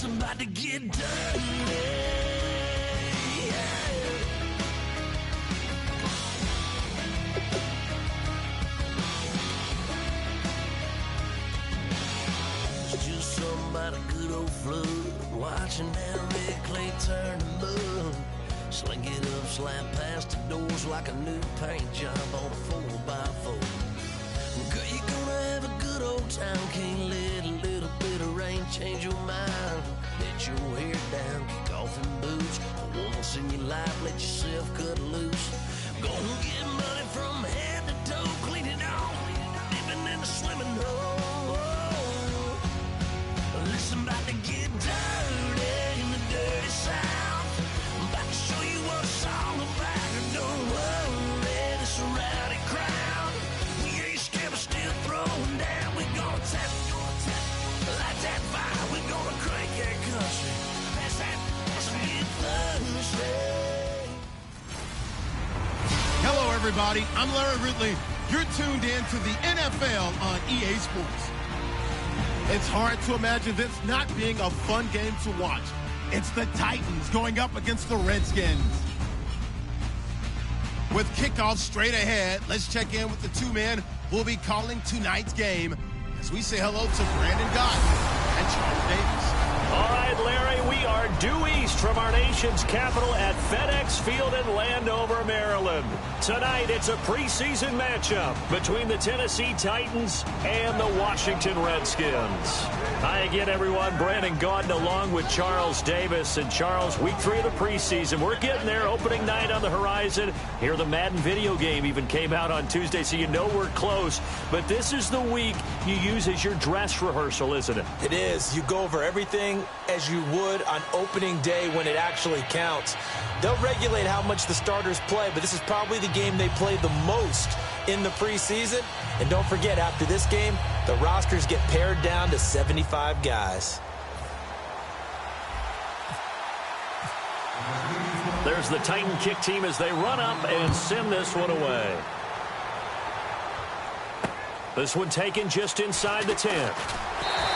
about to get dirty. It's just something about a good old flood, watching that red clay turn to mud. Sling it up, slap past the doors like a new paint job on a 4x4. Girl, you're gonna have a good old time. Can't let a little bit of rain change your mind. Let your hair down, kick off in boots. For once in your life, let yourself cut loose. Gonna get money from head to toe, clean it off, living in a swimming hole. Listen, about to get dirty in the dirty South. I'm about to show you what it's all about. Don't worry, this a rowdy crowd. We ain't scared, but still throwing down. We gonna tap, light that fire. We gonna crank that country. Pass that, get Thursday. Hello, everybody. I'm Larry Ridley. You're tuned in to the NFL on EA Sports. It's hard to imagine this not being a fun game to watch. It's the Titans going up against the Redskins. With kickoff straight ahead, let's check in with the two men who will be calling tonight's game as we say hello to Brandon Gott and Charles Davis. All right, Larry, we are due east from our nation's capital at FedEx Field in Landover, Maryland. Tonight, it's a preseason matchup between the Tennessee Titans and the Washington Redskins. Hi again, everyone. Brandon Gaudin along with Charles Davis. And Charles, week 3 of the preseason. We're getting there. Opening night on the horizon. Here, the Madden video game even came out on Tuesday, so you know we're close. But this is the week you use as your dress rehearsal, isn't it? It is. You go over everything as you would on opening day when it actually counts. They'll regulate how much the starters play, but this is probably the game they play the most in the preseason. And don't forget, after this game, the rosters get pared down to 75 guys. There's the Titan kick team as they run up and send this one away. This one taken just inside the 10.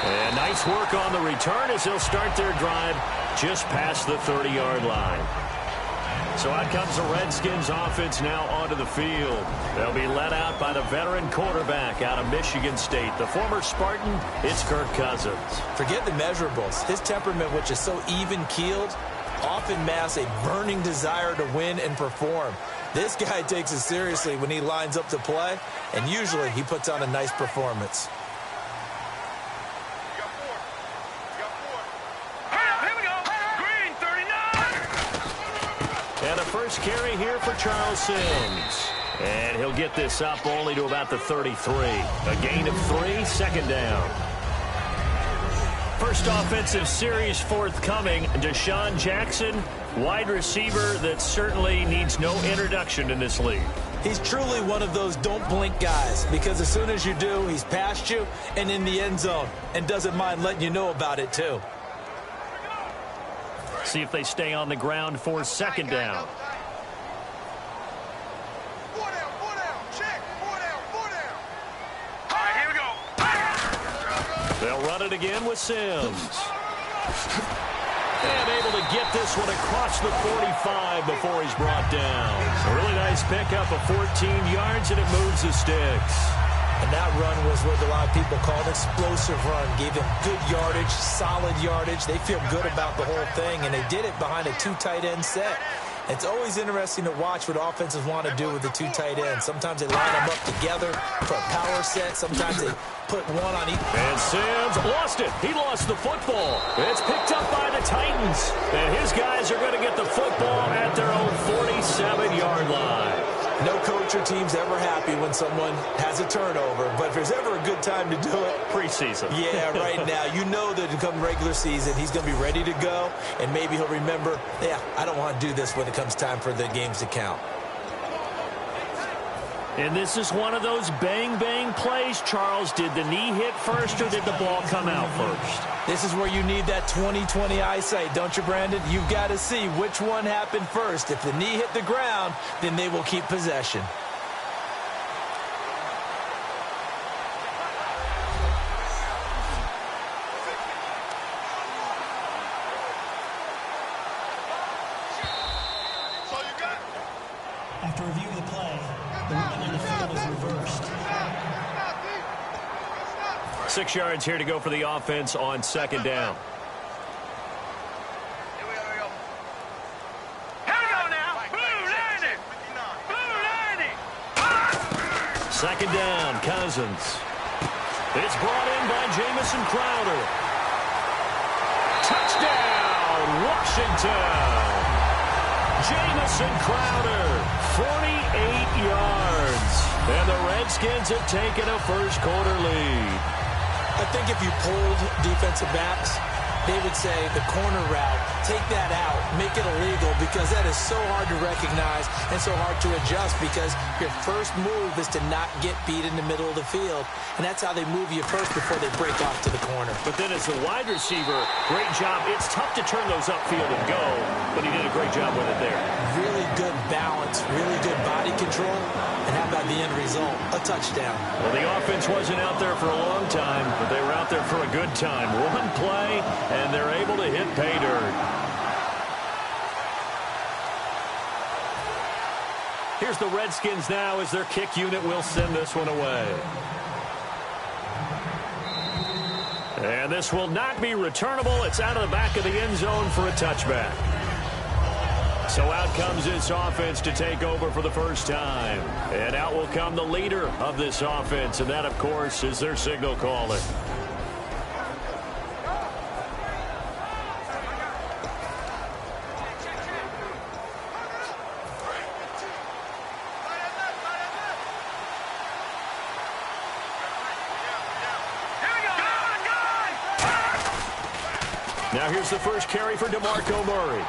And nice work on the return as they'll start their drive just past the 30-yard line. So out comes the Redskins offense now onto the field. They'll be led out by the veteran quarterback out of Michigan State. The former Spartan, it's Kirk Cousins. Forget the measurables. His temperament, which is so even-keeled, often masks a burning desire to win and perform. This guy takes it seriously when he lines up to play, and usually he puts on a nice performance. And a first carry here for Charles Sims. And he'll get this up only to about the 33. A gain of 3, second down. First offensive series forthcoming. Deshaun Jackson, wide receiver that certainly needs no introduction in this league. He's truly one of those don't blink guys, because as soon as you do, he's past you and in the end zone and doesn't mind letting you know about it too. See if they stay on the ground for second down. They'll run it again with Sims. And able to get this one across the 45 before he's brought down. A really nice pickup of 14 yards, and it moves the sticks. And that run was what a lot of people call an explosive run. Gave them good yardage, solid yardage. They feel good about the whole thing, and they did it behind a 2 tight end set. It's always interesting to watch what offenses want to do with the 2 tight ends. Sometimes they line them up together for a power set. Sometimes they put one on each. And Sims lost it. He lost the football. It's picked up by the Titans. And his guys are going to get the football at their own 47-yard line. No coach or team's ever happy when someone has a turnover, but if there's ever a good time to do it, preseason. Yeah, right now. You know that come regular season, he's going to be ready to go, and maybe he'll remember, yeah, I don't want to do this when it comes time for the games to count. And this is one of those bang-bang plays, Charles. Did the knee hit first or did the ball come out first? This is where you need that 20/20 eyesight, don't you, Brandon? You've got to see which one happened first. If the knee hit the ground, then they will keep possession. After review of the play, the ruling on the field is reversed. 6 yards here to go for the offense on second down. Second down, Cousins. It's brought in by Jamison Crowder. Touchdown, Washington. Jamison Crowder, 48 yards. And the Redskins have taken a first-quarter lead. I think if you polled defensive backs, they would say the corner route, take that out, make it illegal, because that is so hard to recognize and so hard to adjust, because your first move is to not get beat in the middle of the field. And that's how they move you first before they break off to the corner. But then as the wide receiver, great job. It's tough to turn those upfield and go, but he did a great job with it there. Really good balance, really good body control. And how about the end result? A touchdown. Well, the offense wasn't out there for a long time, but they were out there for a good time. One play, and they're able to hit pay dirt. Here's the Redskins now as their kick unit will send this one away. And this will not be returnable. It's out of the back of the end zone for a touchback. So out comes this offense to take over for the first time. And out will come the leader of this offense, and that, of course, is their signal caller. Now here's the first carry for DeMarco Murray.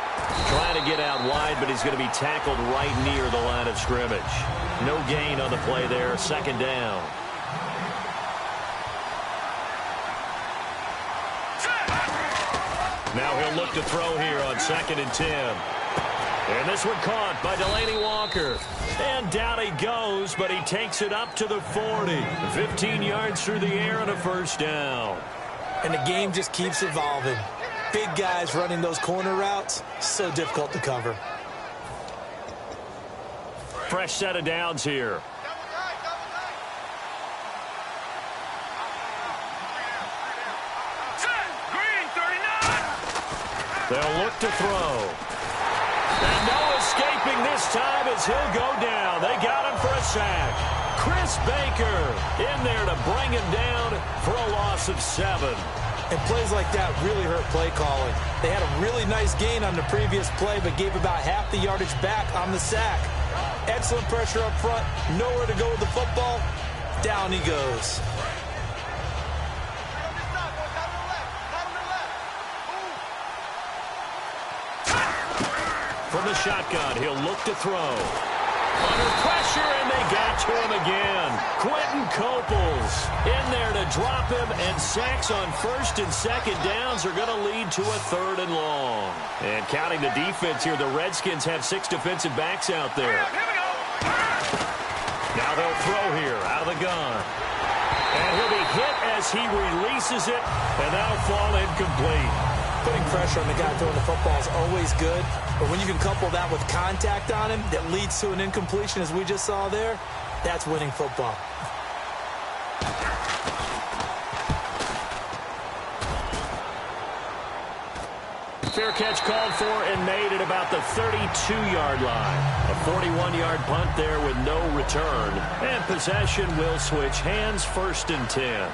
Trying to get out wide, but he's going to be tackled right near the line of scrimmage. No gain on the play there, second down. Now he'll look to throw here on 2nd and 10. And this one caught by Delaney Walker. And down he goes, but he takes it up to the 40. 15 yards through the air and a first down. And the game just keeps evolving. Big guys running those corner routes, so difficult to cover. Fresh set of downs here. They'll look to throw. And no escaping this time as he'll go down. They got him for a sack. Chris Baker in there to bring him down for a loss of 7. And plays like that really hurt play calling. They had a really nice gain on the previous play, but gave about half the yardage back on the sack. Excellent pressure up front. Nowhere to go with the football. Down he goes. From the shotgun, he'll look to throw. Under pressure, and they got to him again. Quentin Coples in there to drop him, and sacks on 1st and 2nd downs are going to lead to a 3rd and long. And counting the defense here, the Redskins have 6 defensive backs out there. Now they'll throw here out of the gun. And he'll be hit as he releases it, and that'll fall incomplete. Putting pressure on the guy throwing the football is always good, but when you can couple that with contact on him that leads to an incompletion, as we just saw there, that's winning football. Fair catch called for and made at about the 32-yard line. A 41-yard punt there with no return. And possession will switch hands, 1st and 10.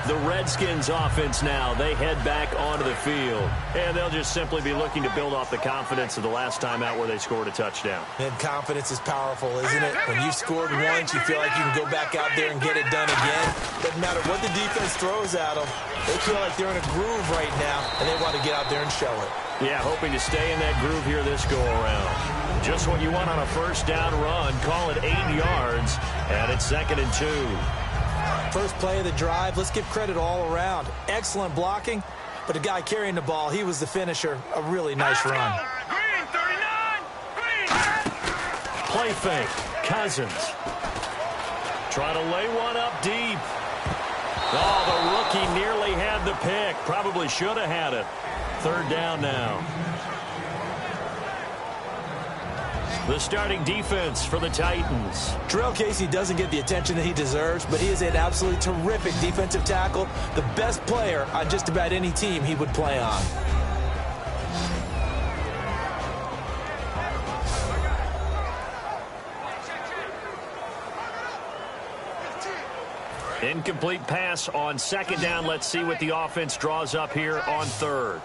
The Redskins offense now, they head back onto the field. And they'll just simply be looking to build off the confidence of the last time out where they scored a touchdown. And confidence is powerful, isn't it? When you've scored once, you feel like you can go back out there and get it done again. Doesn't matter what the defense throws at them. They feel like they're in a groove right now, and they want to get out there and show it. Yeah, hoping to stay in that groove here this go-around. Just what you want on a first down run. Call it 8 yards, and it's 2nd and 2. First play of the drive, let's give credit all around. Excellent blocking, but the guy carrying the ball, he was the finisher. A really nice run. Green, 39! Green! Play fake. Cousins. Trying to lay one up deep. Oh, the rookie nearly had the pick. Probably should have had it. 3rd down now. The starting defense for the Titans. Terrell Casey doesn't get the attention that he deserves, but he is an absolutely terrific defensive tackle, the best player on just about any team he would play on. Incomplete pass on second down. Let's see what the offense draws up here on third.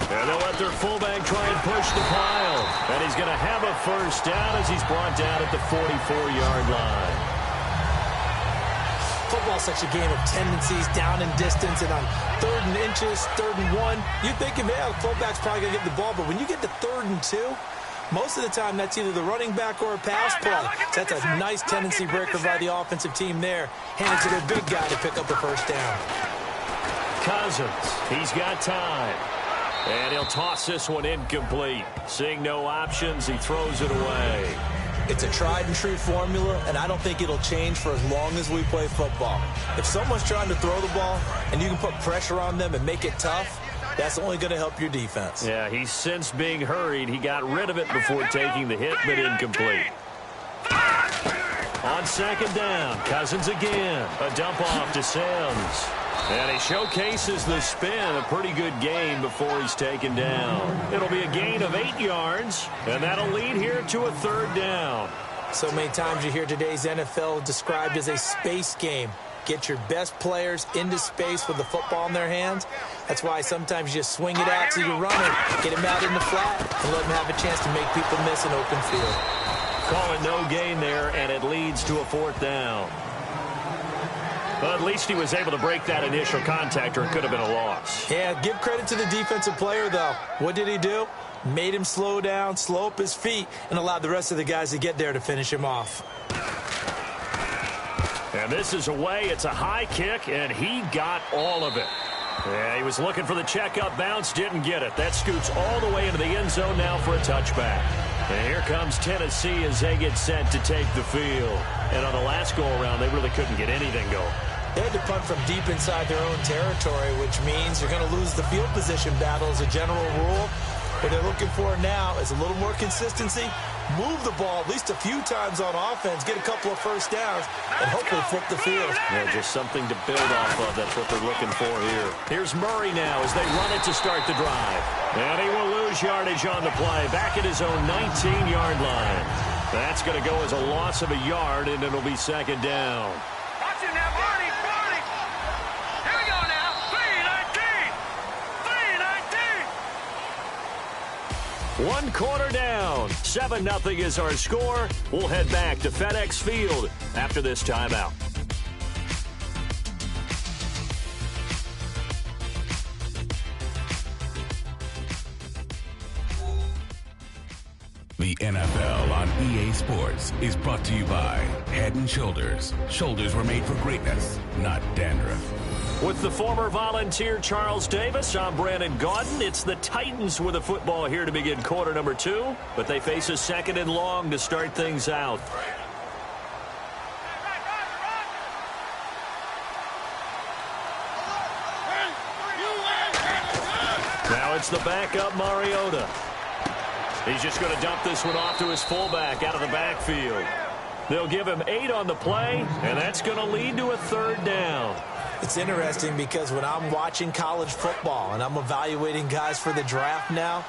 And they'll let their fullback try and push the pile. And he's going to have a first down as he's brought down at the 44-yard line. Football's such a game of tendencies, down and distance, and on 3rd and inches, 3rd and 1, you think, yeah, the fullback's probably going to get the ball. But when you get to 3rd and 2, most of the time that's either the running back or a pass play. So that's a nice tendency breaker by the offensive team there. Handed to their big guy to pick up the first down. Cousins, he's got time. And he'll toss this one incomplete. Seeing no options, he throws it away. It's a tried-and-true formula, and I don't think it'll change for as long as we play football. If someone's trying to throw the ball and you can put pressure on them and make it tough, that's only going to help your defense. Yeah, he's since being hurried. He got rid of it before taking the hit, but incomplete. On second down, Cousins again. A dump off to Sims. And he showcases the spin, a pretty good gain before he's taken down. It'll be a gain of 8 yards, and that'll lead here to a third down. So many times you hear today's NFL described as a space game. Get your best players into space with the football in their hands. That's why sometimes you just swing it out to your runner, get him out in the flat, and let him have a chance to make people miss an open field. Call it no gain there, and it leads to a fourth down. But at least he was able to break that initial contact, or it could have been a loss. Yeah, give credit to the defensive player, though. What did he do? Made him slow down, slow up his feet, and allowed the rest of the guys to get there to finish him off. And this is away. It's a high kick, and he got all of it. Yeah, he was looking for the checkup bounce, didn't get it. That scoots all the way into the end zone now for a touchback. And here comes Tennessee as they get set to take the field. And on the last go-around, they really couldn't get anything going. They had to punt from deep inside their own territory, which means you're going to lose the field position battle as a general rule. What they're looking for now is a little more consistency, move the ball at least a few times on offense, get a couple of first downs, and hopefully flip the field. Yeah, just something to build off of. That's what they're looking for here. Here's Murray now as they run it to start the drive. And he will lose yardage on the play, back at his own 19-yard line. That's going to go as a loss of a yard, and it'll be second down. Watch it now, Barney. Here we go now. 3-19. 1 quarter down. 7-0 is our score. We'll head back to FedEx Field after this timeout. The NFL on EA Sports is brought to you by Head & Shoulders. Shoulders were made for greatness, not dandruff. With the former Volunteer Charles Davis, I'm Brandon Gaudin. It's the Titans with the football here to begin quarter number 2, but they face a second and long to start things out. Now it's the backup Mariota. He's just going to dump this one off to his fullback out of the backfield. They'll give him 8 on the play, and that's going to lead to a third down. It's interesting because when I'm watching college football and I'm evaluating guys for the draft now,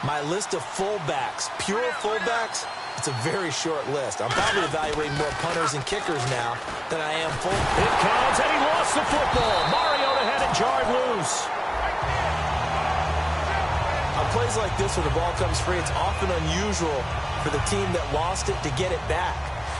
my list of fullbacks, pure fullbacks, it's a very short list. I'm probably evaluating more punters and kickers now than I am fullbacks. It comes, and he lost the football. Mariota had it jarred loose. On plays like this where the ball comes free, it's often unusual for the team that lost it to get it back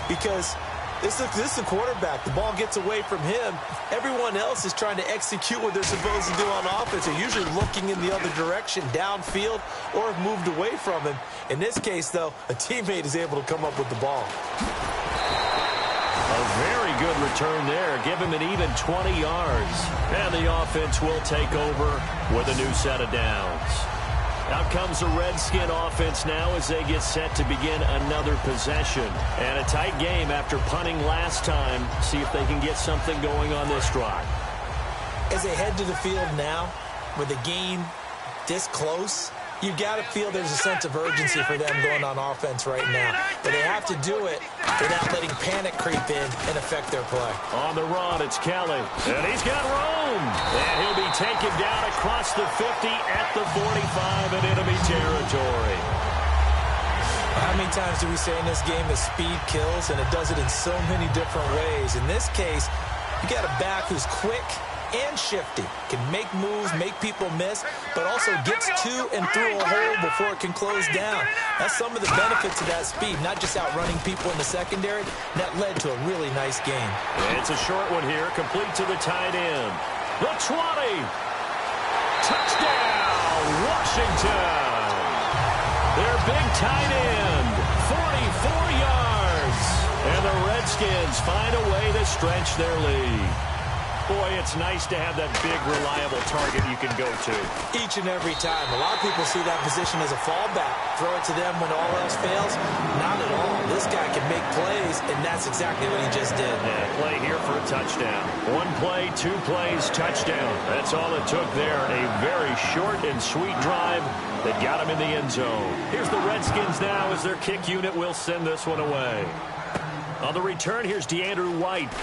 because this is the quarterback. The ball gets away from him. Everyone else is trying to execute what they're supposed to do on offense. They're usually looking in the other direction, downfield, or have moved away from him. In this case, though, a teammate is able to come up with the ball. A very good return there. Give him an even 20 yards. And the offense will take over with a new set of downs. Out comes the Redskin offense now as they get set to begin another possession. And a tight game after punting last time. See if they can get something going on this drive. As they head to the field now with a gain this close, you got to feel there's a sense of urgency for them going on offense right now. But they have to do it without letting panic creep in and affect their play. On the run, it's Kelly. And he's got room. And he'll be taken down across the 50 at the 45 in enemy territory. How many times do we say in this game that speed kills, and it does it in so many different ways? In this case, you got a back who's quick and shifty, can make moves, make people miss, but also gets to and through a hole before it can close down. That's some of the benefits of that speed, not just outrunning people in the secondary. That led to a really nice game. It's a short one here, complete to the tight end. The 20. Touchdown, Washington. Their big tight end, 44 yards. And the Redskins find a way to stretch their lead. Boy, it's nice to have that big, reliable target you can go to. Each and every time. A lot of people see that position as a fallback. Throw it to them when all else fails. Not at all. This guy can make plays, and that's exactly what he just did. Yeah, play here for a touchdown. One play, 2 plays, touchdown. That's all it took there. A very short and sweet drive that got him in the end zone. Here's the Redskins now as their kick unit will send this one away. On the return, here's DeAndre White.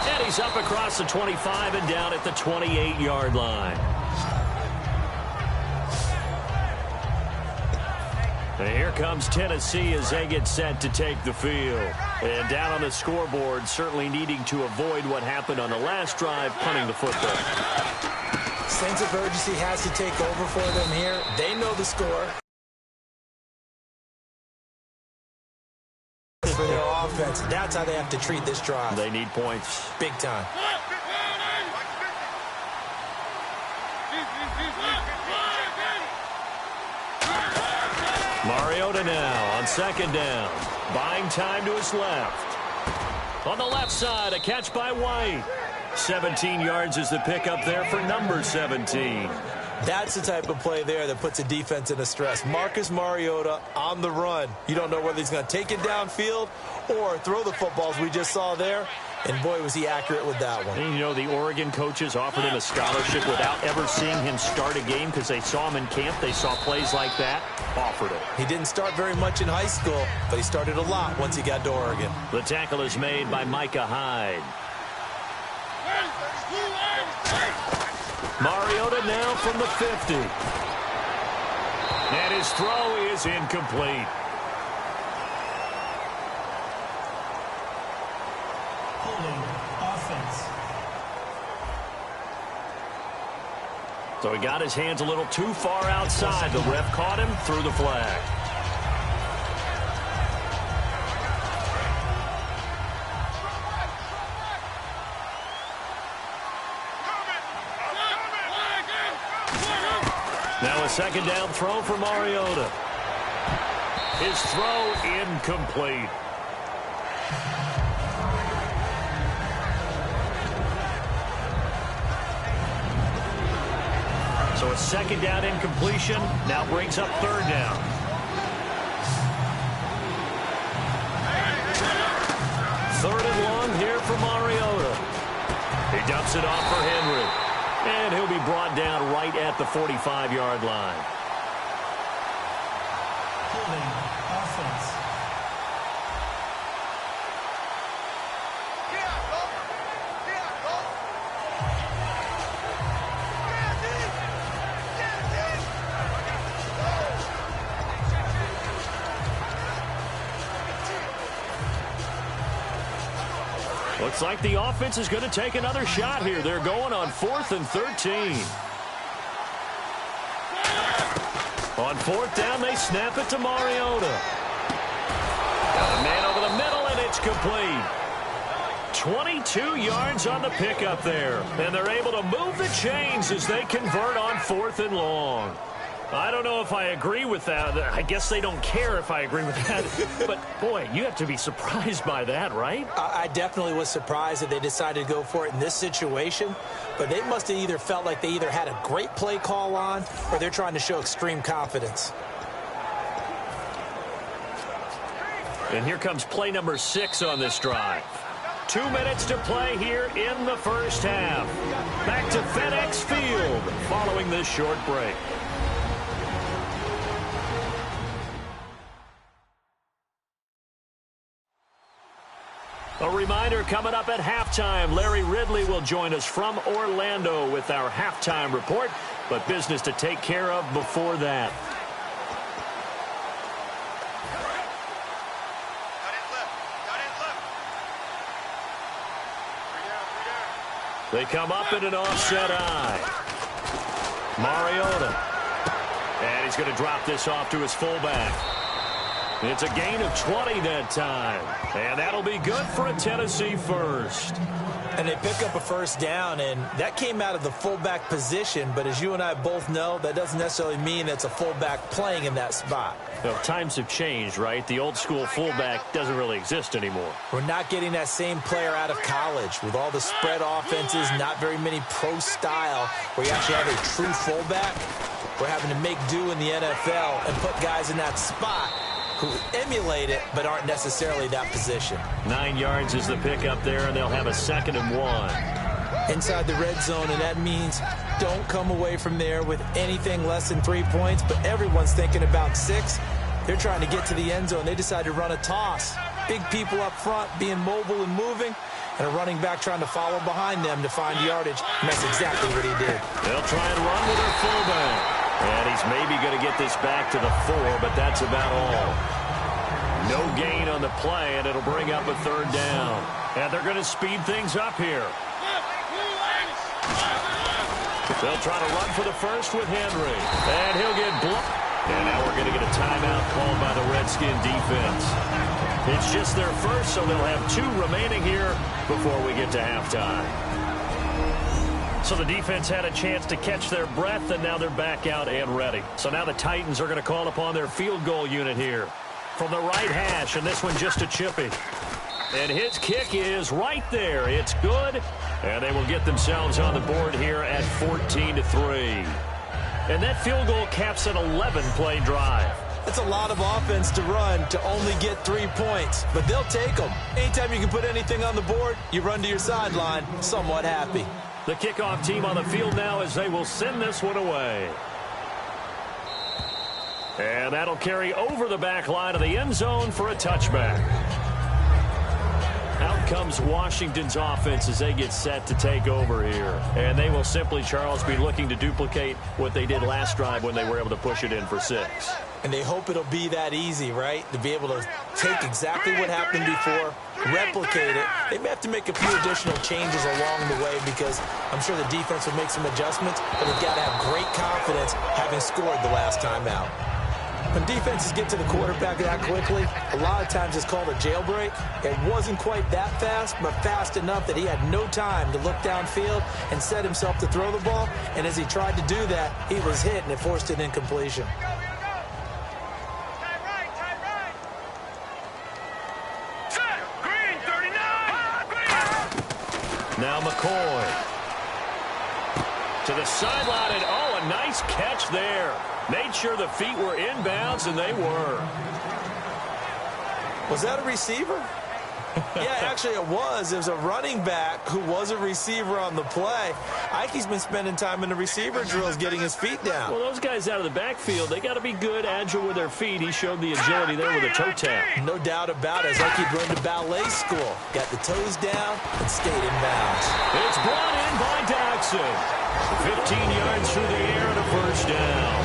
And he's up across the 25 and down at the 28-yard line. And here comes Tennessee as they get set to take the field. And down on the scoreboard, certainly needing to avoid what happened on the last drive, punting the football. Sense of urgency has to take over for them here. They know the score. For their offense, that's how they have to treat this drive. They need points. Big time. Mariota now on second down. Buying time to his left. On the left side, a catch by White. 17 yards is the pickup there for number 17. That's the type of play there that puts a defense in a stress. Marcus Mariota on the run. You don't know whether he's going to take it downfield or throw the footballs we just saw there. And, boy, was he accurate with that one. And, you know, the Oregon coaches offered him a scholarship without ever seeing him start a game because they saw him in camp. They saw plays like that. Offered it. He didn't start very much in high school, but he started a lot once he got to Oregon. The tackle is made by Micah Hyde. Mariota now from the 50. And his throw is incomplete. Holding offense. So he got his hands a little too far outside. The ref caught him, threw the flag. Now a second down throw for Mariota. His throw incomplete. So a second down incompletion now brings up third down. Third and long here for Mariota. He dumps it off for Henry. And he'll be brought down right at the 45-yard line. Holding offense. Looks like the offense is going to take another shot here. They're going on 4th and 13. On 4th down, they snap it to Mariota. Got a man over the middle, and it's complete. 22 yards on the pickup there. And they're able to move the chains as they convert on 4th and long. I don't know if I agree with that. I guess they don't care if I agree with that. But, boy, you have to be surprised by that, right? I definitely was surprised that they decided to go for it in this situation. But they must have either felt like they either had a great play call on or they're trying to show extreme confidence. And here comes play number 6 on this drive. 2 minutes to play here in the first half. Back to FedEx Field following this short break. A reminder coming up at halftime, Larry Ridley will join us from Orlando with our halftime report, but business to take care of before that. They come up in an offset eye. Mariota. And he's going to drop this off to his fullback. It's a gain of 20 that time. And that'll be good for a Tennessee first. And they pick up a first down, and that came out of the fullback position. But as you and I both know, that doesn't necessarily mean it's a fullback playing in that spot. Well, times have changed, right? The old school fullback doesn't really exist anymore. We're not getting that same player out of college with all the spread offenses, not very many pro style where you actually have a true fullback. We're having to make do in the NFL and put guys in that spot who emulate it but aren't necessarily that position. 9 yards is the pickup there, and they'll have a 2nd and 1. Inside the red zone, and that means don't come away from there with anything less than 3 points, but everyone's thinking about 6. They're trying to get to the end zone. They decide to run a toss. Big people up front being mobile and moving, and a running back trying to follow behind them to find yardage, and that's exactly what he did. They'll try and run with their fullback. And he's maybe going to get this back to the 4, but that's about all. No gain on the play, and it'll bring up a 3rd down. And they're going to speed things up here. They'll try to run for the first with Henry. And he'll get blocked. And now we're going to get a timeout called by the Redskin defense. It's just their first, so they'll have 2 remaining here before we get to halftime. So the defense had a chance to catch their breath, and now they're back out and ready. So now the Titans are going to call upon their field goal unit here from the right hash, and this one just a chippy. And his kick is right there. It's good, and they will get themselves on the board here at 14-3. And that field goal caps an 11-play drive. That's a lot of offense to run to only get 3 points, but they'll take them. Anytime you can put anything on the board, you run to your sideline somewhat happy. The kickoff team on the field now as they will send this one away. And that'll carry over the back line of the end zone for a touchback. Out comes Washington's offense as they get set to take over here. And they will simply, Charles, be looking to duplicate what they did last drive when they were able to push it in for 6. And they hope it'll be that easy, right? To be able to take exactly what happened before, replicate it. They may have to make a few additional changes along the way because I'm sure the defense will make some adjustments, but they've got to have great confidence having scored the last time out. When defenses get to the quarterback that quickly, a lot of times it's called a jailbreak. It wasn't quite that fast, but fast enough that he had no time to look downfield and set himself to throw the ball. And as he tried to do that, he was hit, and it forced an incompletion. Now McCoy to the sideline, and oh, a nice catch there. Made sure the feet were inbounds, and they were. Was that a receiver? Yeah, actually it was. It was a running back who was a receiver on the play. Ikey's been spending time in the receiver drills getting his feet down. Well, those guys out of the backfield, they got to be good, agile with their feet. He showed the agility there with a toe tap. No doubt about it. It's like he'd run to ballet school. Got the toes down and stayed in bounds. It's brought in by Daxon. 15 yards through the air and a first down.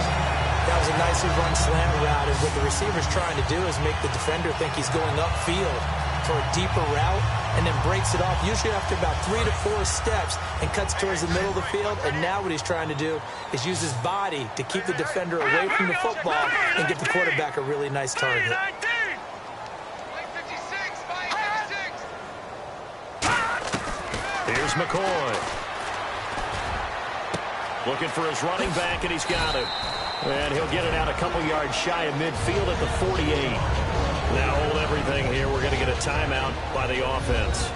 That was a nicely run slant route, and what the receiver's trying to do is make the defender think he's going upfield for a deeper route, and then breaks it off, usually after about 3 to 4 steps, and cuts towards the middle of the field. And now what he's trying to do is use his body to keep the defender away from the football and get the quarterback a really nice target. Here's McCoy. Looking for his running back, and he's got it. And he'll get it out a couple yards shy of midfield at the 48. Now hold everything here. We're going to get a timeout by the offense.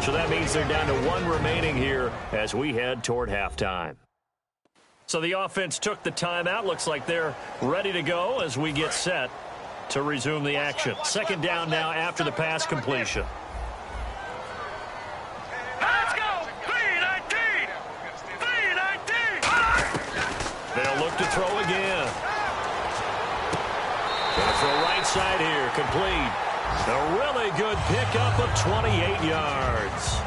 So that means they're down to 1 remaining here as we head toward halftime. So the offense took the timeout. Looks like they're ready to go as we get set to resume the action. 2nd down now after the pass completion. to throw again. Gonna throw right side here, complete. A really good pickup of 28 yards.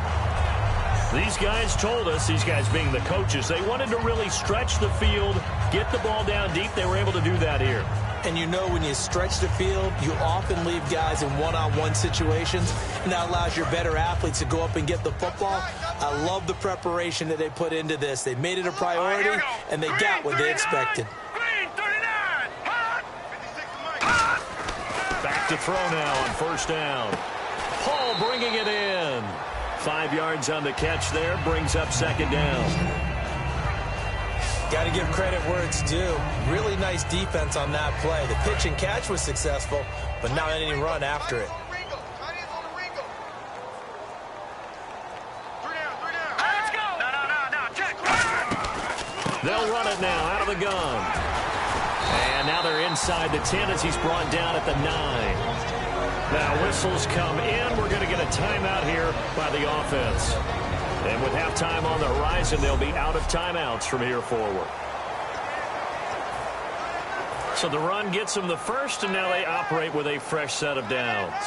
These guys told us, these guys being the coaches, they wanted to really stretch the field, get the ball down deep. They were able to do that here. And you know when you stretch the field, you often leave guys in one-on-one situations, and that allows your better athletes to go up and get the football. I love the preparation that they put into this. They made it a priority, and they got what they expected. Back to throw now on first down. Paul bringing it in. 5 yards on the catch there, brings up second down. Got to give credit where it's due. Really nice defense on that play. The pitch and catch was successful, but not any run after it. They'll run it now out of the gun. And now they're inside the 10 as he's brought down at the 9. Now whistles come in. We're going to get a timeout here by the offense. And with halftime on the horizon, they'll be out of timeouts from here forward. So the run gets them the first, and now they operate with a fresh set of downs.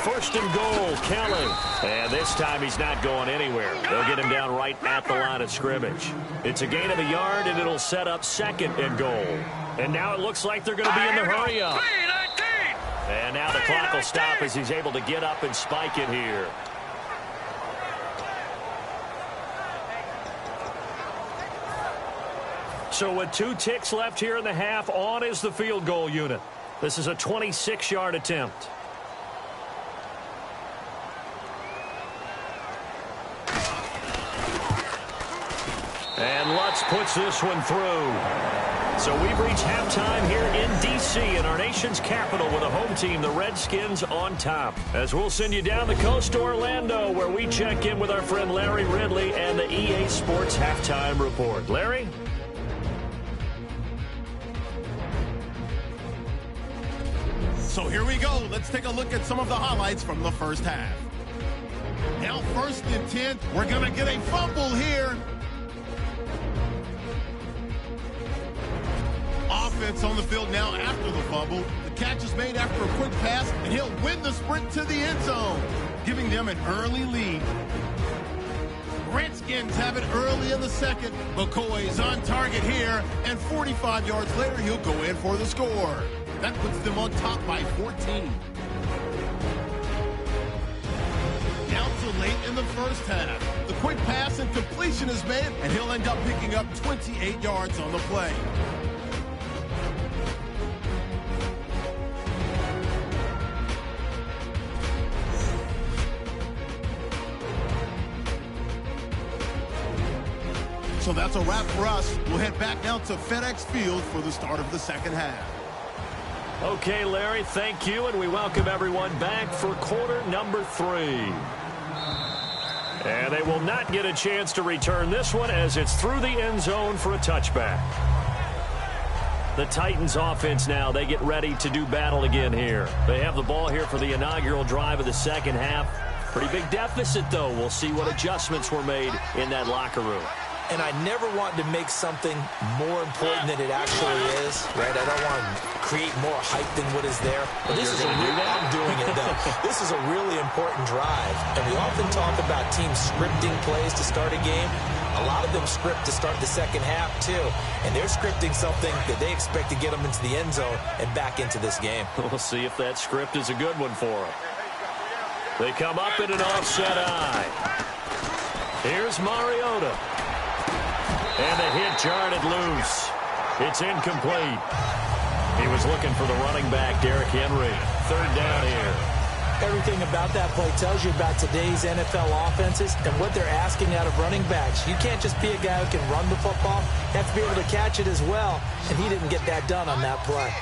First and goal, Kelly. And this time he's not going anywhere. They'll get him down right at the line of scrimmage. It's a gain of a yard, and it'll set up second and goal. And now it looks like they're going to be in the hurry up. And now the clock will stop as he's able to get up and spike it here. So with 2 ticks left here in the half, on is the field goal unit. This is a 26-yard attempt. And Lutz puts this one through. So we've reached halftime here in D.C. in our nation's capital with a home team, the Redskins, on top. As we'll send you down the coast to Orlando, where we check in with our friend Larry Ridley and the EA Sports Halftime Report. Larry? So here we go. Let's take a look at some of the highlights from the first half. Now first and 10, we're going to get a fumble here. Offense on the field now after the fumble. The catch is made after a quick pass, and he'll win the sprint to the end zone, giving them an early lead. Redskins have it early in the second. McCoy's on target here, and 45 yards later, he'll go in for the score. That puts them on top by 14. Now to late in the first half. The quick pass and completion is made, and he'll end up picking up 28 yards on the play. So that's a wrap for us. We'll head back now to FedEx Field for the start of the second half. Okay, Larry, thank you, and we welcome everyone back for quarter number 3. And they will not get a chance to return this one as it's through the end zone for a touchback. The Titans offense now, they get ready to do battle again here. They have the ball here for the inaugural drive of the second half. Pretty big deficit, though. We'll see what adjustments were made in that locker room. And I never want to make something more important than it actually is, right? I don't want to create more hype than what is there. But this is I'm doing it, though. This is a really important drive. And we often talk about teams scripting plays to start a game. A lot of them script to start the second half, too. And they're scripting something that they expect to get them into the end zone and back into this game. We'll see if that script is a good one for them. They come up in an offset eye. Here's Mariota. And the hit jarred it loose. It's incomplete. He was looking for the running back, Derrick Henry. Third down here. Everything about that play tells you about today's NFL offenses and what they're asking out of running backs. You can't just be a guy who can run the football. You have to be able to catch it as well, and he didn't get that done on that play.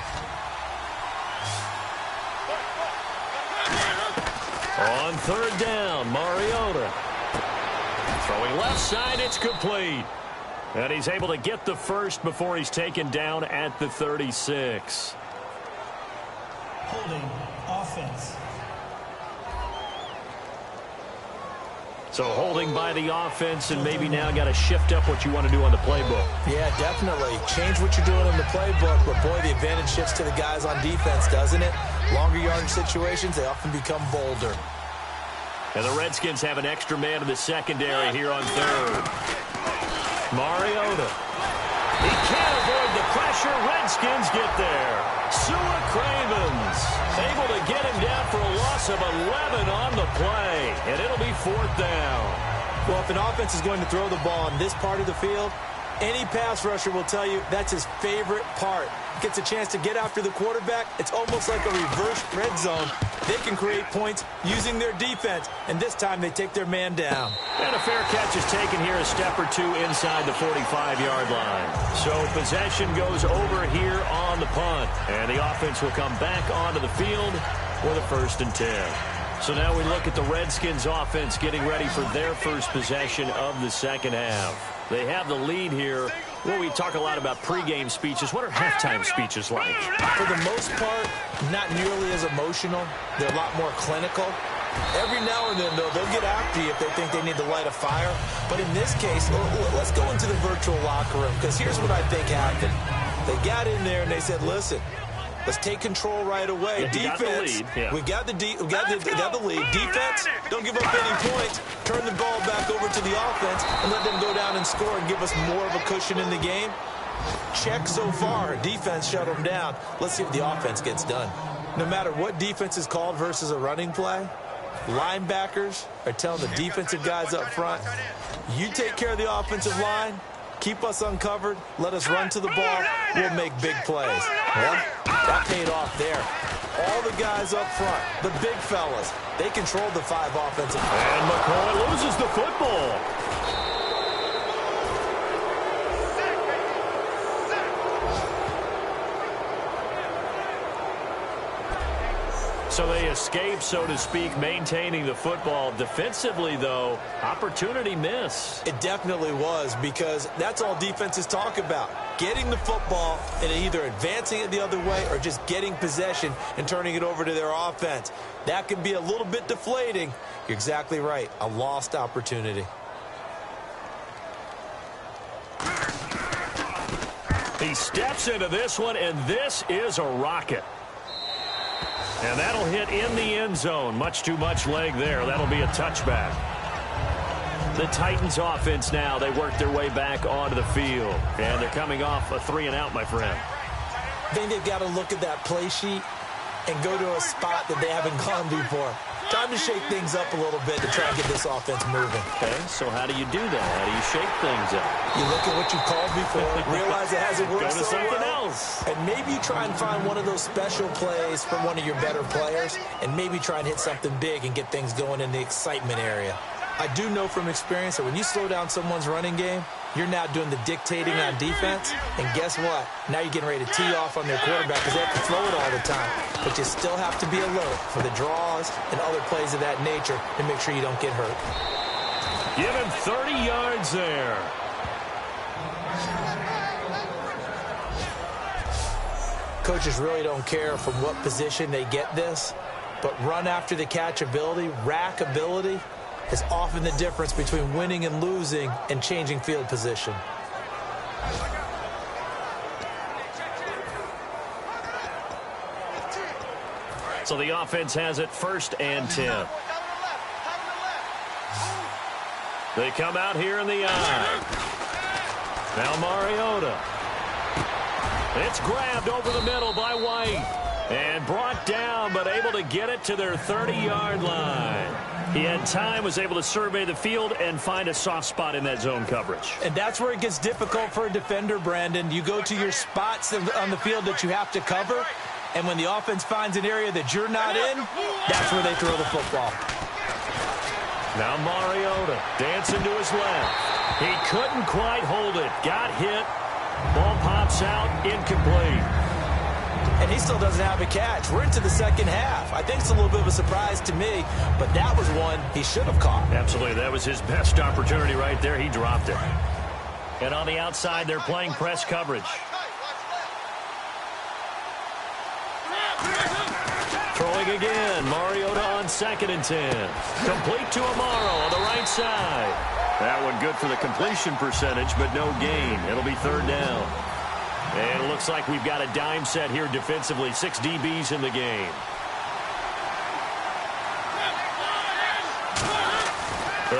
On third down, Mariota. Throwing left side, it's complete. And he's able to get the first before he's taken down at the 36. Holding offense. So holding by the offense, and maybe now got to shift up what you want to do on the playbook. Yeah, definitely. Change what you're doing in the playbook, but boy, the advantage shifts to the guys on defense, doesn't it? Longer yardage situations, they often become bolder. And the Redskins have an extra man in the secondary here on third. Mariota. He can't avoid the pressure. Redskins get there. Sua Cravens able to get him down for a loss of 11 on the play. And it'll be 4th down. Well, if an offense is going to throw the ball on this part of the field, any pass rusher will tell you that's his favorite part. Gets a chance to get after the quarterback. It's almost like a reverse red zone. They can create points using their defense, and this time they take their man down. And a fair catch is taken here a step or two inside the 45-yard line. So possession goes over here on the punt, and the offense will come back onto the field with a 1st and 10. So now we look at the Redskins offense getting ready for their first possession of the second half. They have the lead here. Well, we talk a lot about pregame speeches. What are halftime speeches like? For the most part, not nearly as emotional. They're a lot more clinical. Every now and then, though, they'll get after you if they think they need to light a fire. But in this case, let's go into the virtual locker room, because here's what I think happened. They got in there and they said, listen, let's take control right away. Yeah, defense, we got the lead. Defense, don't give up any points. Turn the ball back over to the offense and let them go down and score and give us more of a cushion in the game. Check so far. Defense shut them down. Let's see if the offense gets done. No matter what defense is called versus a running play, linebackers are telling the defensive guys up front, you take care of the offensive line, keep us uncovered, let us run to the ball, we'll make big plays. Well, that paid off there. All the guys up front, the big fellas, they controlled the 5 offensive. And McCoy loses the football. So they escape, so to speak, maintaining the football. Defensively, though, opportunity miss. It definitely was, because that's all defenses talk about. Getting the football and either advancing it the other way or just getting possession and turning it over to their offense. That can be a little bit deflating. You're exactly right. A lost opportunity. He steps into this one, and this is a rocket. And that'll hit in the end zone. Much too much leg there. That'll be a touchback. The Titans offense now, they work their way back onto the field. And they're coming off a 3-and-out, my friend. I think they've got to look at that play sheet and go to a spot that they haven't gone before. Time to shake things up a little bit to try and get this offense moving. Okay, so how do you do that? How do you shake things up? You look at what you called before, realize it hasn't worked Go to so something well, else. and maybe you try and find one of those special plays from one of your better players, and maybe try and hit something big and get things going in the excitement area. I do know from experience that when you slow down someone's running game, you're now doing the dictating on defense, and guess what? Now you're getting ready to tee off on their quarterback because they have to throw it all the time. But you still have to be alert for the draws and other plays of that nature to make sure you don't get hurt. Give him 30 yards there. Coaches really don't care from what position they get this, but run after the catch ability, rack ability, is often the difference between winning and losing and changing field position. So the offense has it 1st and 10. They come out here in the eye. Now Mariota. It's grabbed over the middle by White. And brought down, but able to get it to their 30-yard line. He had time, was able to survey the field and find a soft spot in that zone coverage. And that's where it gets difficult for a defender, Brandon. You go to your spots on the field that you have to cover, and when the offense finds an area that you're not in, that's where they throw the football. Now Mariota dancing to his left. He couldn't quite hold it. Got hit. Ball pops out, incomplete. And he still doesn't have a catch. We're into the second half. I think it's a little bit of a surprise to me, but that was one he should have caught. Absolutely. That was his best opportunity right there. He dropped it. And on the outside, they're playing press coverage. Throwing Throwing again. Mariota on 2nd and 10. Complete to Amaro on the right side. That one good for the completion percentage, but no gain. It'll be 3rd down. And it looks like we've got a dime set here defensively. 6 DBs in the game.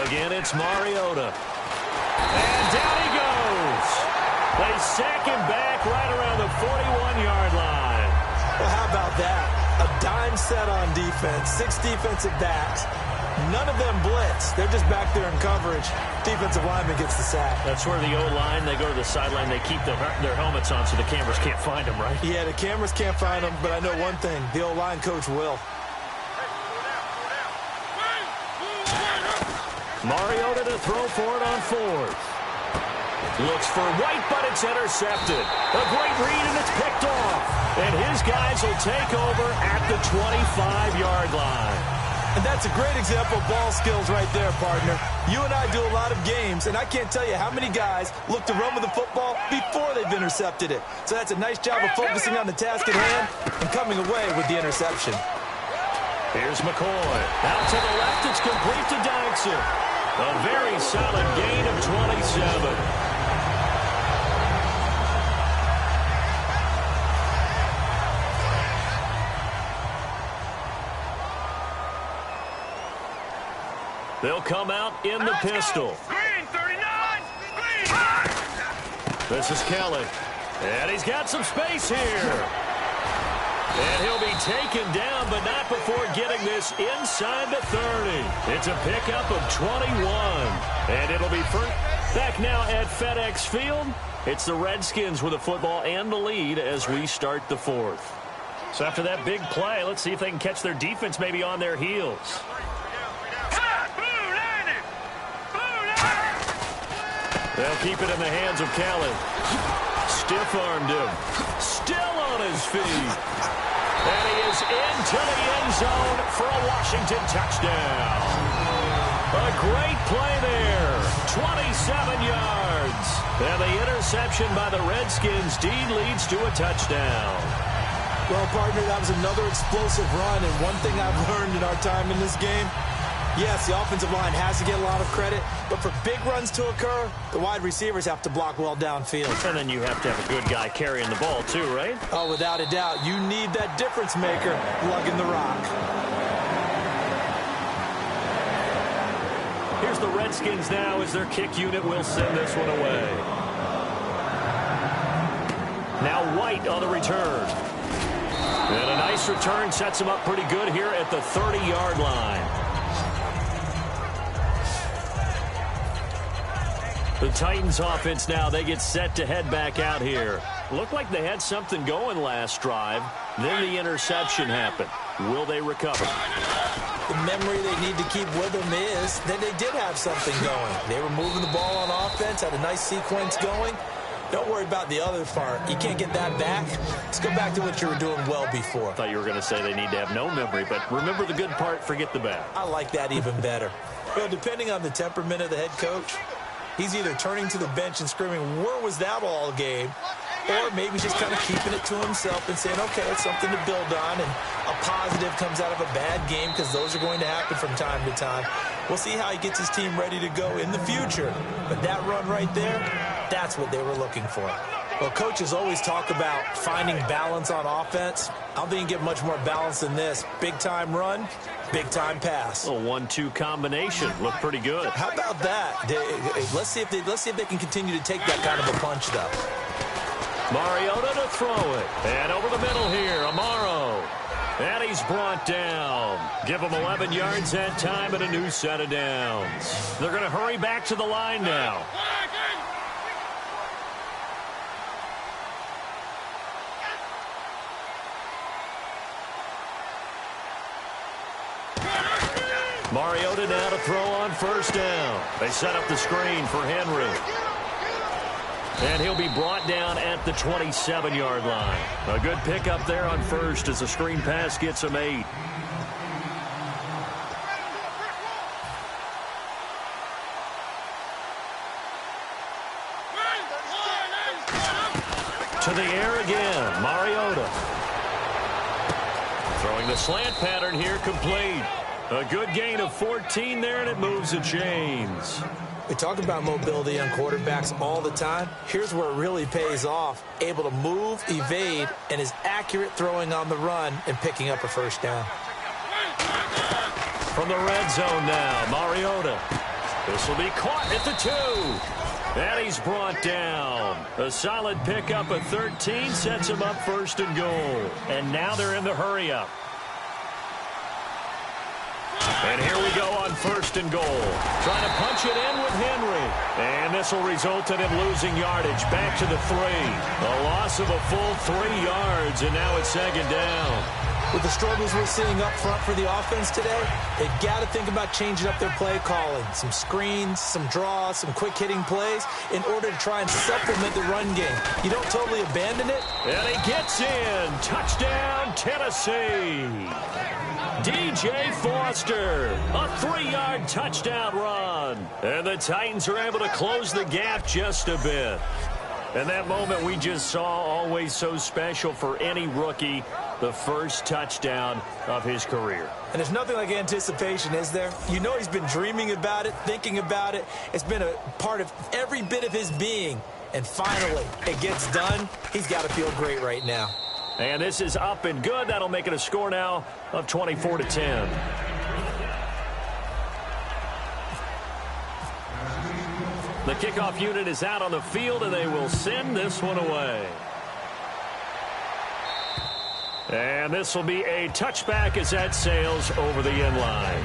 Again, it's Mariota. And down he goes. They sack him back right around the 41-yard line. Well, how about that? A dime set on defense, 6 defensive backs. None of them blitz. They're just back there in coverage. Defensive lineman gets the sack. That's where the O-line, they go to the sideline, they keep their helmets on so the cameras can't find them, right? Yeah, the cameras can't find them, but I know one thing. The O-line coach will. Mariota to throw for it on 4th. Looks for White, but it's intercepted. A great read, and it's picked off. And his guys will take over at the 25-yard line. And that's a great example of ball skills right there, partner. You and I do a lot of games, and I can't tell you how many guys look to run with the football before they've intercepted it. So that's a nice job of focusing on the task at hand and coming away with the interception. Here's McCoy. Out to the left, it's complete to Dyson. A very solid gain of 27. They'll come out in the pistol. Green, 39. Green. This is Kelly. And he's got some space here. And he'll be taken down, but not before getting this inside the 30. It's a pickup of 21. And it'll be back now at FedEx Field. It's the Redskins with the football and the lead as we start the 4th. So after that big play, let's see if they can catch their defense maybe on their heels. They'll keep it in the hands of Kelly. Stiff-armed him. Still on his feet. And he is into the end zone for a Washington touchdown. A great play there. 27 yards. And the interception by the Redskins. Dean leads to a touchdown. Well, partner, that was another explosive run. And one thing I've learned in our time in this game, yes, the offensive line has to get a lot of credit, but for big runs to occur, the wide receivers have to block well downfield. And then you have to have a good guy carrying the ball too, right? Oh, without a doubt. You need that difference maker lugging the rock. Here's the Redskins now as their kick unit will send this one away. Now White on the return. And a nice return sets him up pretty good here at the 30-yard line. The Titans offense now, they get set to head back out here. Looked like they had something going last drive. Then the interception happened. Will they recover? The memory they need to keep with them is that they did have something going. They were moving the ball on offense, had a nice sequence going. Don't worry about the other part. You can't get that back. Let's go back to what you were doing well before. I thought you were going to say they need to have no memory, but remember the good part, forget the bad. I like that even better. Well, depending on the temperament of the head coach, he's either turning to the bench and screaming, where was that all game? Or maybe just kind of keeping it to himself and saying, okay, it's something to build on, and a positive comes out of a bad game because those are going to happen from time to time. We'll see how he gets his team ready to go in the future. But that run right there, that's what they were looking for. Well, coaches always talk about finding balance on offense. I don't think you get much more balance than this. Big-time run, big-time pass. A 1-2 combination. Looked pretty good. How about that? Let's see if they can continue to take that kind of a punch, though. Mariota to throw it. And over the middle here, Amaro. And he's brought down. Give him 11 yards that time and a new set of downs. They're going to hurry back to the line now. Mariota now to throw on first down. They set up the screen for Henry. And he'll be brought down at the 27-yard line. A good pickup there on first as the screen pass gets him 8. To the air again, Mariota. Throwing the slant pattern here, complete. A good gain of 14 there, and it moves the chains. We talk about mobility on quarterbacks all the time. Here's where it really pays off. Able to move, evade, and is accurate throwing on the run and picking up a first down. From the red zone now, Mariota. This will be caught at the 2. And he's brought down. A solid pickup of 13 sets him up first and goal. And now they're in the hurry-up. And here we go on first and goal. Trying to punch it in with Henry. And this will result in him losing yardage. Back to the 3. A loss of a full 3 yards, and now it's second down. With the struggles we're seeing up front for the offense today, they've got to think about changing up their play calling. Some screens, some draws, some quick-hitting plays in order to try and supplement the run game. You don't totally abandon it. And he gets in. Touchdown, Tennessee. DJ Foster, a 3-yard touchdown run. And the Titans are able to close the gap just a bit. And that moment we just saw, always so special for any rookie, the first touchdown of his career. And there's nothing like anticipation, is there? You know he's been dreaming about it, thinking about it. It's been a part of every bit of his being. And finally, it gets done. He's got to feel great right now. And this is up and good. That'll make it a score now of 24-10. The kickoff unit is out on the field, and they will send this one away. And this will be a touchback as that sails over the end line.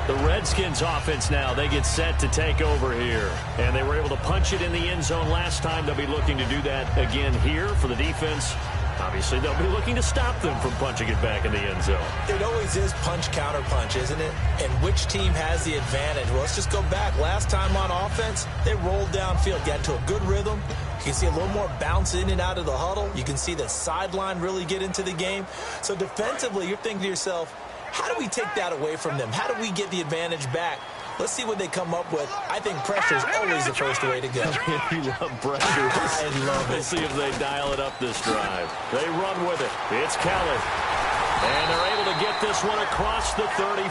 The Redskins offense now, they get set to take over here. And they were able to punch it in the end zone last time. They'll be looking to do that again here for the defense. Obviously, they'll be looking to stop them from punching it back in the end zone. It always is punch-counter-punch, isn't it? And which team has the advantage? Well, let's just go back. Last time on offense, they rolled downfield, got to a good rhythm. You can see a little more bounce in and out of the huddle. You can see the sideline really get into the game. So defensively, you're thinking to yourself, how do we take that away from them? How do we get the advantage back? Let's see what they come up with. I think pressure is always the first way to go. You love pressure. I love it. Let's see if they dial it up this drive. They run with it. It's Kelly. And they're able to get this one across the 35.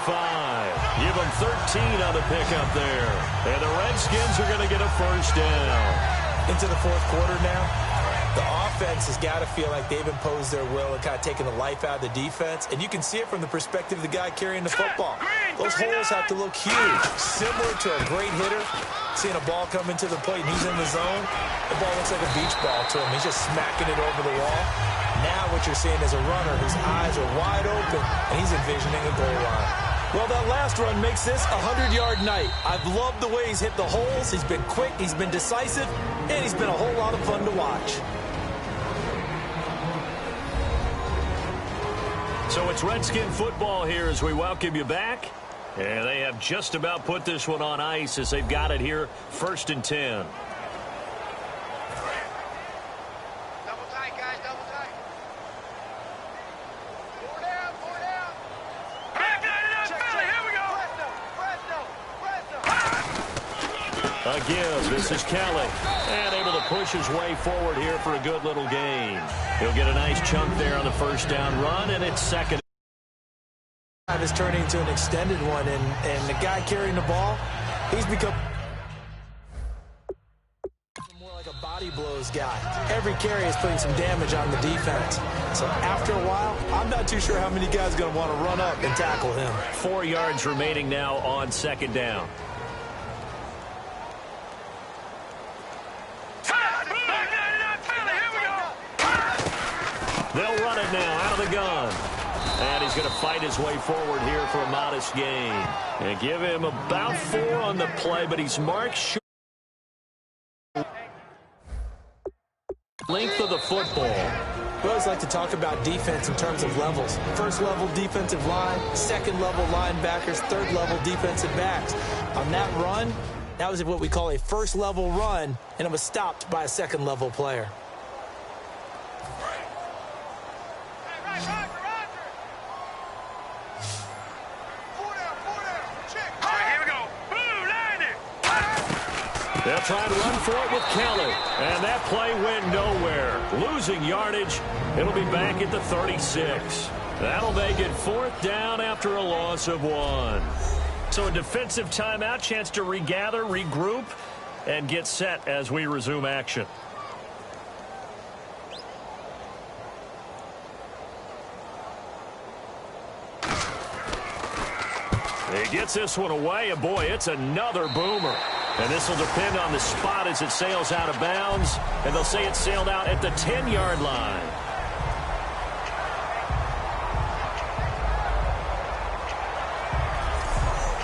Give them 13 on the pickup there. And the Redskins are going to get a first down. Into the fourth quarter now. The offense has got to feel like they've imposed their will and kind of taken the life out of the defense. And you can see it from the perspective of the guy carrying the football. Those holes have to look huge. Similar to a great hitter. Seeing a ball come into the plate and he's in the zone. The ball looks like a beach ball to him. He's just smacking it over the wall. Now what you're seeing is a runner whose eyes are wide open and he's envisioning a goal line. Well, that last run makes this a 100-yard night. I've loved the way he's hit the holes. He's been quick, he's been decisive, and he's been a whole lot of fun to watch. So it's Redskin football here as we welcome you back. And they have just about put this one on ice as they've got it here, 1st and 10. Double tight, guys, double tight. Four down, four down. Back it up, Philly, here we go. Presto. Again, this is Kelly. And able to push his way forward here for a good little gain. He'll get a nice chunk there on the first down run, and it's second. Is turning into an extended one, and the guy carrying the ball, he's become more like a body blows guy. Every carry is putting some damage on the defense. So after a while, I'm not too sure how many guys are going to want to run up and tackle him. 4 yards remaining now on second down. They'll run it now out of the gun. And he's going to fight his way forward here for a modest gain. And give him about 4 on the play, but he's marked short. Length of the football. We always like to talk about defense in terms of levels. First level defensive line, second level linebackers, third level defensive backs. On that run, that was what we call a first level run, and it was stopped by a second level player. They'll try and run for it with Kelly. And that play went nowhere. Losing yardage. It'll be back at the 36. That'll make it 4th down after a loss of 1. So a defensive timeout, chance to regather, regroup, and get set as we resume action. He gets this one away, and boy, it's another boomer. And this will depend on the spot as it sails out of bounds, and they'll say it sailed out at the 10-yard line.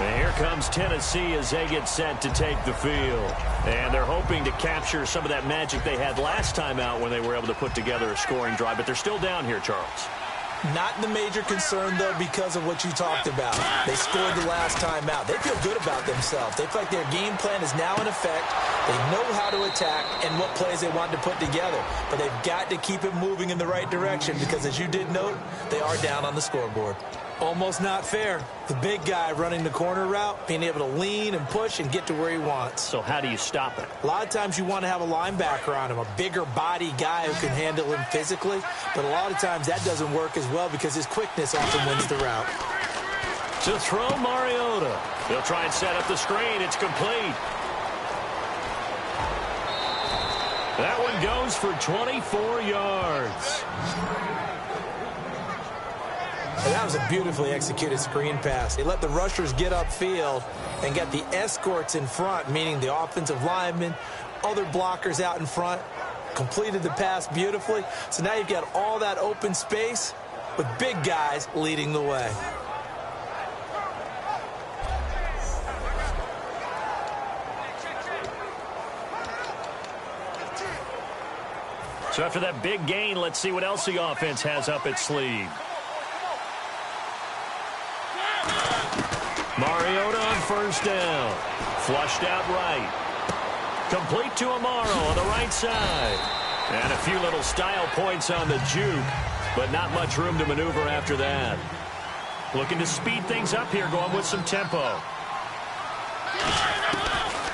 And here comes Tennessee as they get set to take the field. And they're hoping to capture some of that magic they had last time out when they were able to put together a scoring drive. But they're still down here, Charles. Not the major concern, though, because of what you talked about. They scored the last time out. They feel good about themselves. They feel like their game plan is now in effect. They know how to attack and what plays they want to put together. But they've got to keep it moving in the right direction because, as you did note, they are down on the scoreboard. Almost not fair. The big guy running the corner route, being able to lean and push and get to where he wants. So how do you stop it? A lot of times you want to have a linebacker on him, a bigger body guy who can handle him physically. But a lot of times that doesn't work as well because his quickness often wins the route. To throw Mariota. They'll try and set up the screen. It's complete. That one goes for 24 yards. And that was a beautifully executed screen pass. They let the rushers get upfield and got the escorts in front, meaning the offensive linemen, other blockers out in front, completed the pass beautifully. So now you've got all that open space with big guys leading the way. So after that big gain, let's see what else the offense has up its sleeve. Mariota on first down. Flushed out right. Complete to Amaro on the right side. And a few little style points on the juke, but not much room to maneuver after that. Looking to speed things up here, going with some tempo.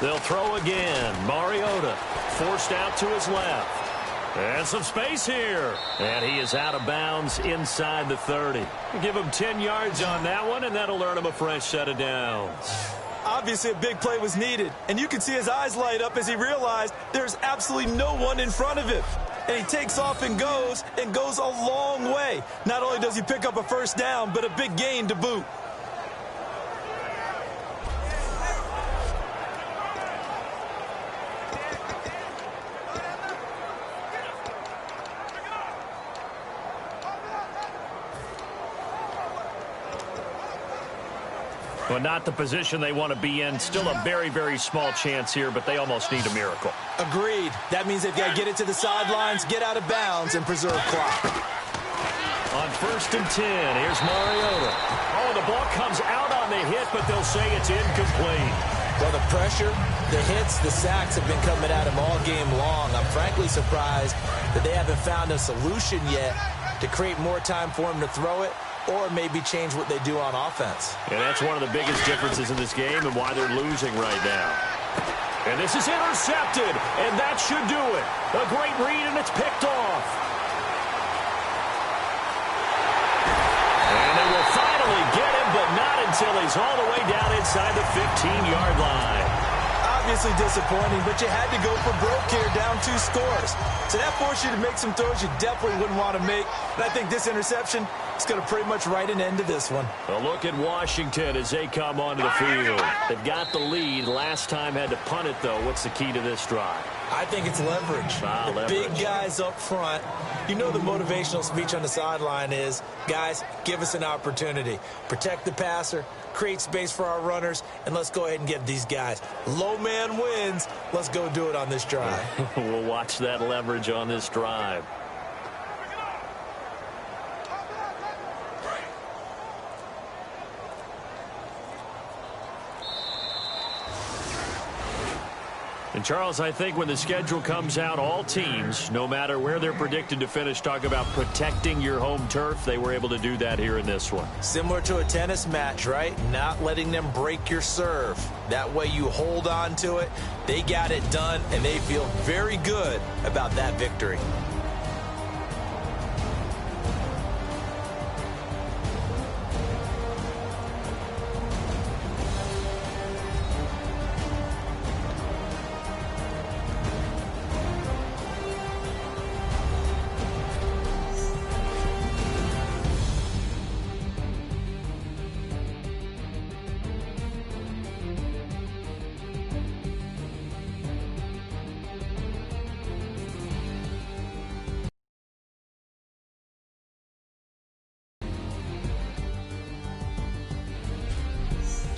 They'll throw again. Mariota forced out to his left. And some space here. And he is out of bounds inside the 30. Give him 10 yards on that one, and that'll earn him a fresh set of downs. Obviously, a big play was needed. And you can see his eyes light up as he realized there's absolutely no one in front of him. And he takes off and goes a long way. Not only does he pick up a first down, but a big gain to boot. Well, not the position they want to be in. Still a very, very small chance here, but they almost need a miracle. Agreed. That means they've got to get it to the sidelines, get out of bounds, and preserve clock. On first and 10, here's Mariota. Oh, the ball comes out on the hit, but they'll say it's incomplete. Well, the pressure, the hits, the sacks have been coming at him all game long. I'm frankly surprised that they haven't found a solution yet to create more time for him to throw it, or maybe change what they do on offense. And that's one of the biggest differences in this game and why they're losing right now. And this is intercepted, and that should do it. A great read, and it's picked off. And they will finally get him, but not until he's all the way down inside the 15-yard line. Obviously disappointing, but you had to go for broke here, down 2 scores. So that forced you to make some throws you definitely wouldn't want to make. And I think this interception is going to pretty much write an end to this one. A look at Washington as they come onto the field. They've got the lead. Last time had to punt it, though. What's the key to this drive? I think it's leverage. Leverage. Big guys up front. You know the motivational speech on the sideline is, guys, give us an opportunity. Protect the passer, create space for our runners, and let's go ahead and get these guys. Low man wins. Let's go do it on this drive. We'll watch that leverage on this drive. And, Charles, I think when the schedule comes out, all teams, no matter where they're predicted to finish, talk about protecting your home turf. They were able to do that here in this one. Similar to a tennis match, right? Not letting them break your serve. That way you hold on to it. They got it done, and they feel very good about that victory.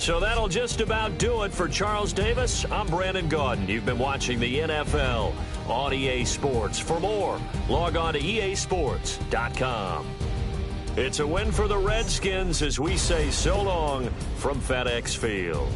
So that'll just about do it for Charles Davis. I'm Brandon Gaudin. You've been watching the NFL on EA Sports. For more, log on to easports.com. It's a win for the Redskins as we say so long from FedEx Field.